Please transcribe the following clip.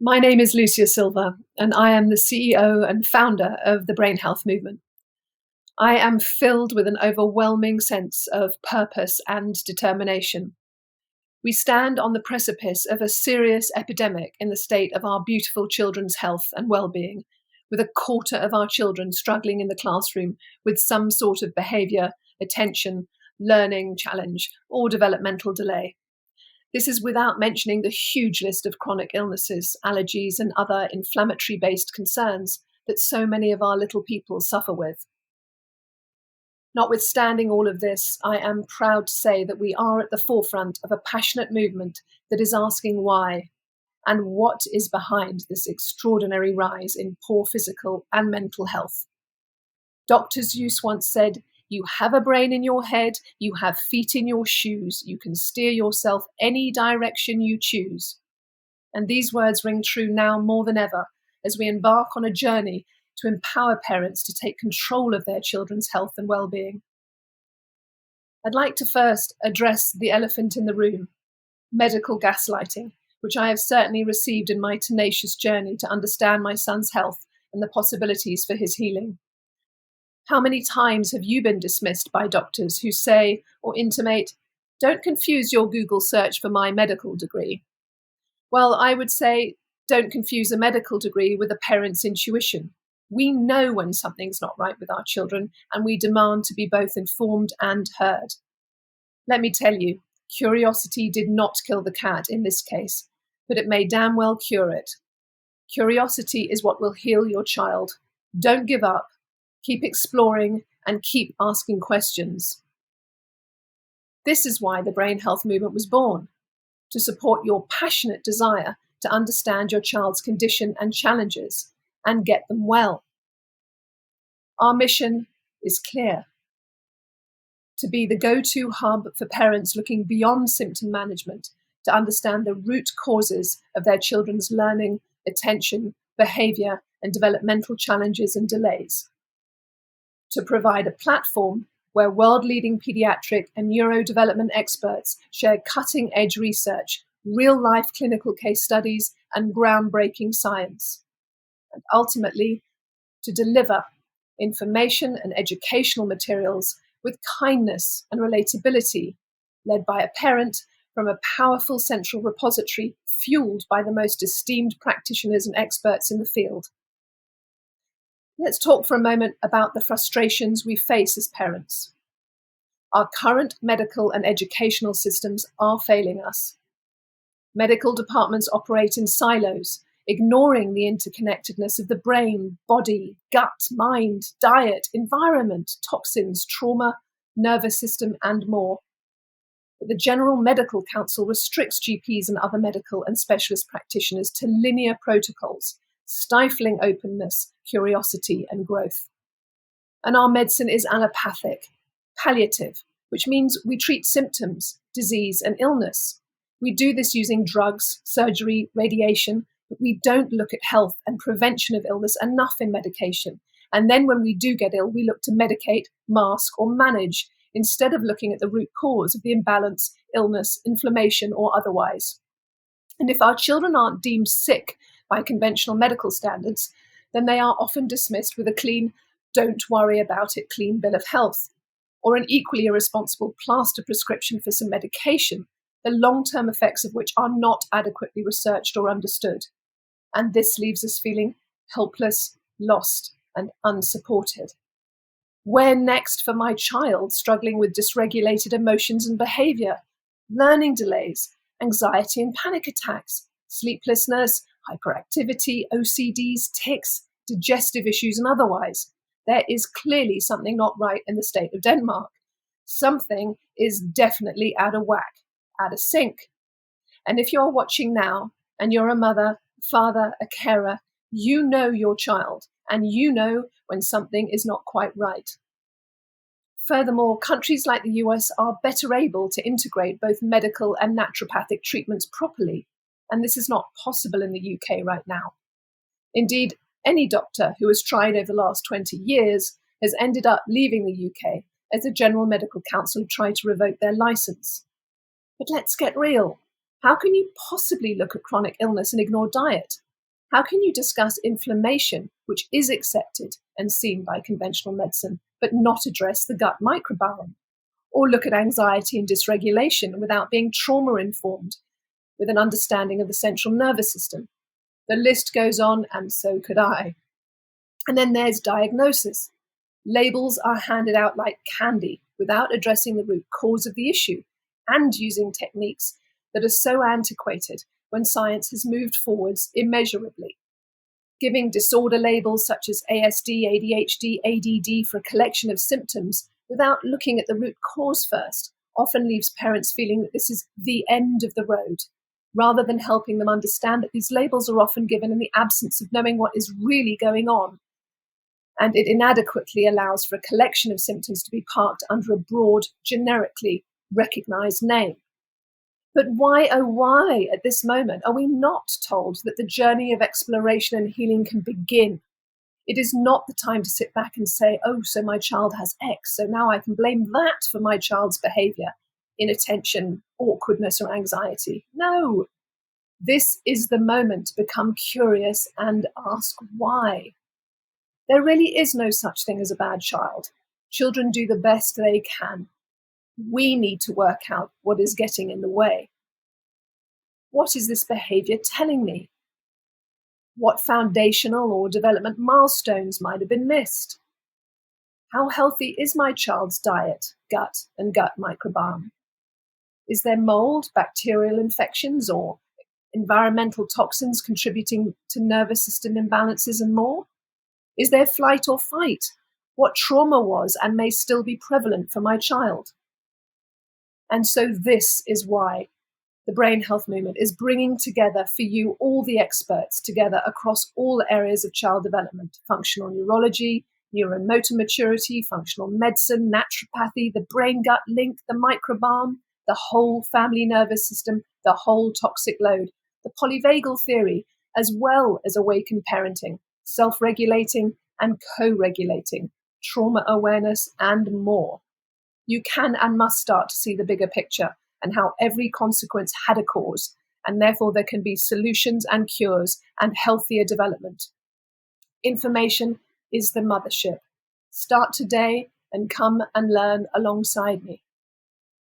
My name is Lucia Silver, and I am the CEO and founder of the Brain Health Movement. I am filled with an overwhelming sense of purpose and determination. We stand on the precipice of a serious epidemic in the state of our beautiful children's health and well-being, with a quarter of our children struggling in the classroom with some sort of behaviour, attention, learning challenge, or developmental delay. This is without mentioning the huge list of chronic illnesses, allergies, and other inflammatory-based concerns that so many of our little people suffer with. Notwithstanding all of this, I am proud to say that we are at the forefront of a passionate movement that is asking why and what is behind this extraordinary rise in poor physical and mental health. Dr. Seuss once said, "You have a brain in your head, you have feet in your shoes, you can steer yourself any direction you choose." And these words ring true now more than ever as we embark on a journey to empower parents to take control of their children's health and well-being. I'd like to first address the elephant in the room, medical gaslighting, which I have certainly received in my tenacious journey to understand my son's health and the possibilities for his healing. How many times have you been dismissed by doctors who say or intimate, "Don't confuse your Google search for my medical degree"? Well, I would say, don't confuse a medical degree with a parent's intuition. We know when something's not right with our children, and we demand to be both informed and heard. Let me tell you, curiosity did not kill the cat in this case, but it may damn well cure it. Curiosity is what will heal your child. Don't give up. Keep exploring and keep asking questions. This is why the Brain Health Movement was born, to support your passionate desire to understand your child's condition and challenges and get them well. Our mission is clear: to be the go-to hub for parents looking beyond symptom management to understand the root causes of their children's learning, attention, behavior, and developmental challenges and delays. To provide a platform where world-leading pediatric and neurodevelopment experts share cutting-edge research, real-life clinical case studies, and groundbreaking science. And ultimately, to deliver information and educational materials with kindness and relatability, led by a parent from a powerful central repository fueled by the most esteemed practitioners and experts in the field. Let's talk for a moment about the frustrations we face as parents. Our current medical and educational systems are failing us. Medical departments operate in silos, ignoring the interconnectedness of the brain, body, gut, mind, diet, environment, toxins, trauma, nervous system, and more. But the General Medical Council restricts GPs and other medical and specialist practitioners to linear protocols, stifling openness, curiosity, and growth. And our medicine is allopathic, palliative, which means we treat symptoms, disease, and illness. We do this using drugs, surgery, radiation, but we don't look at health and prevention of illness enough in medication. And then when we do get ill, we look to medicate, mask, or manage, instead of looking at the root cause of the imbalance, illness, inflammation, or otherwise. And if our children aren't deemed sick by conventional medical standards, then they are often dismissed with a clean, "don't worry about it" clean bill of health, or an equally irresponsible plaster prescription for some medication, the long-term effects of which are not adequately researched or understood. And this leaves us feeling helpless, lost, and unsupported. Where next for my child struggling with dysregulated emotions and behavior, learning delays, anxiety and panic attacks, sleeplessness, hyperactivity, OCDs, tics, digestive issues, and otherwise? There is clearly something not right in the state of Denmark. Something is definitely out of whack, out of sync. And if you're watching now and you're a mother, father, a carer, you know your child and you know when something is not quite right. Furthermore, countries like the US are better able to integrate both medical and naturopathic treatments properly, and this is not possible in the UK right now. Indeed, any doctor who has tried over the last 20 years has ended up leaving the UK as the General Medical Council tried to revoke their license. But let's get real. How can you possibly look at chronic illness and ignore diet? How can you discuss inflammation, which is accepted and seen by conventional medicine, but not address the gut microbiome? Or look at anxiety and dysregulation without being trauma-informed, with an understanding of the central nervous system? The list goes on, and so could I. And then there's diagnosis. Labels are handed out like candy without addressing the root cause of the issue and using techniques that are so antiquated when science has moved forwards immeasurably. Giving disorder labels such as ASD, ADHD, ADD for a collection of symptoms without looking at the root cause first often leaves parents feeling that this is the end of the road, rather than helping them understand that these labels are often given in the absence of knowing what is really going on. And it inadequately allows for a collection of symptoms to be parked under a broad, generically recognized name. But why, oh why, at this moment, are we not told that the journey of exploration and healing can begin? It is not the time to sit back and say, oh, so my child has X, so now I can blame that for my child's behavior, inattention, awkwardness, or anxiety. No, this is the moment to become curious and ask why. There really is no such thing as a bad child. Children do the best they can. We need to work out what is getting in the way. What is this behavior telling me? What foundational or development milestones might have been missed? How healthy is my child's diet, gut, and gut microbiome? Is there mold, bacterial infections, or environmental toxins contributing to nervous system imbalances and more? Is there flight or fight? What trauma was and may still be prevalent for my child? And so this is why the Brain Health Movement is bringing together for you all the experts together across all areas of child development: functional neurology, neuromotor maturity, functional medicine, naturopathy, the brain-gut link, the microbiome, the whole family nervous system, the whole toxic load, the polyvagal theory, as well as awakened parenting, self-regulating and co-regulating, trauma awareness, and more. You can and must start to see the bigger picture and how every consequence had a cause, and therefore there can be solutions and cures and healthier development. Information is the mothership. Start today and come and learn alongside me.